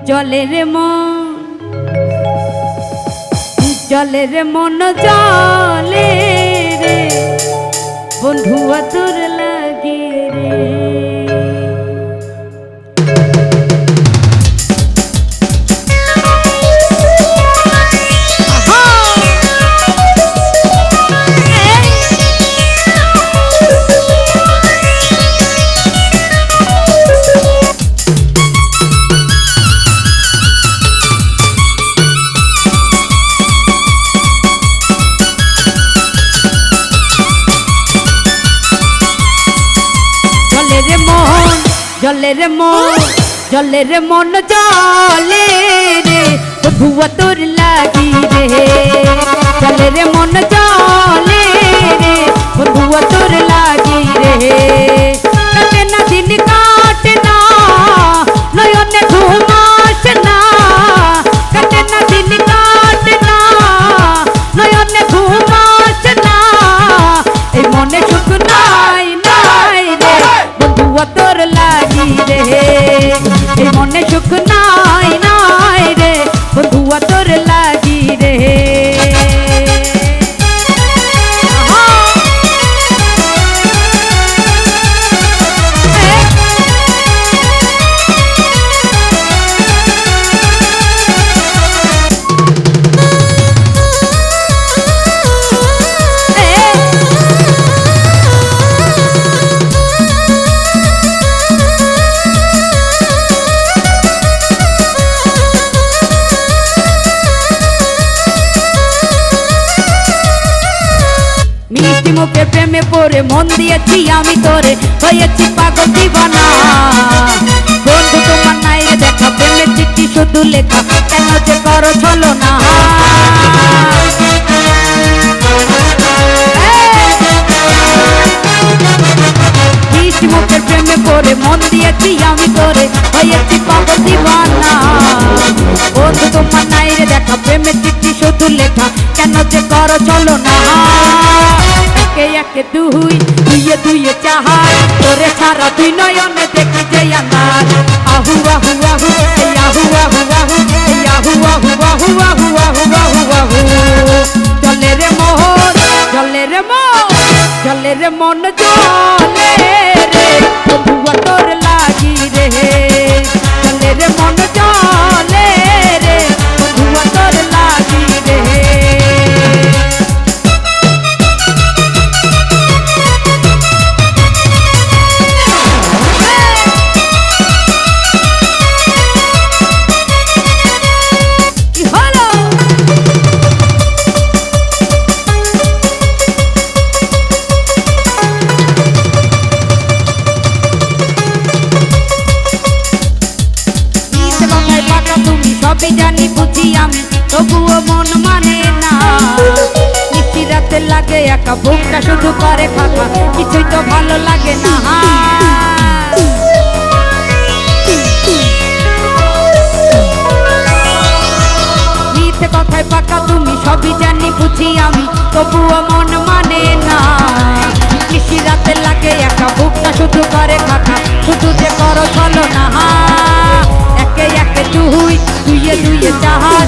জলের মন জলের মন জলে রে বন্ধু তোর লাগে রে জলের মন জলে রে বন্ধুয়া তোর লাগি রে জলের মন জলে রে বন্ধুয়া তোর লাগি রে কাটে না দিন কাটে না নয়নে ঘুম আসে না কাটে না দিন কাটে না নয়নে ঘুম আসে না এই মনে সুখ নাই নাই রে বন্ধুয়া তোর লাগি রে এই মনে সুখ নাই নাই রে বন্ধুয়া তোর লাগি রে মুখে প্রেমে পড়ে মন দিয়েছি আমি তোরে হয়েছি পাগল দিবানা বন্ধু তোমার নাই রে দেখা প্রেমের চিঠি শুধু লেখা কেন যে করো চলো না মুখের প্রেমে পড়ে মন দিয়েছি আমি তোরে হয়েছি পাগল দিবানা বন্ধু তোমার নাই রে দেখা প্রেমের চিঠি শুধু লেখা কেন যে করো চলো না একে দুই দুইয়ে দুইয়ে চাহার তোরে ছাড়া দুই নয়নে দেখি যে আমার আহু আহু আহু এই আহু আহু আহু এই আহু আহু আহু আহু আহু আহু আহু জলের মন জলের মন জলের মন জলে রে বন্ধুয়া তোর লাগি রে জলের মন জলে রে বন্ধুয়া তোর লাগি রে সবই জানি বুঝি আমি তবুও মন মানে না নিশি রাতে লাগে একা বুকটা শুধু করে ফাঁকা কিছুই তো ভালো লাগে না মিথ্যে কথায় পাকা তুমি সবই জানি বুঝি আমি তবুও মন মানে না নিশি রাতে লাগে একা বুকটা শুধু করে ফাঁকা শুধু যে করো চলো না একে একে দুই দুইয়ে দুইয়ে চাহার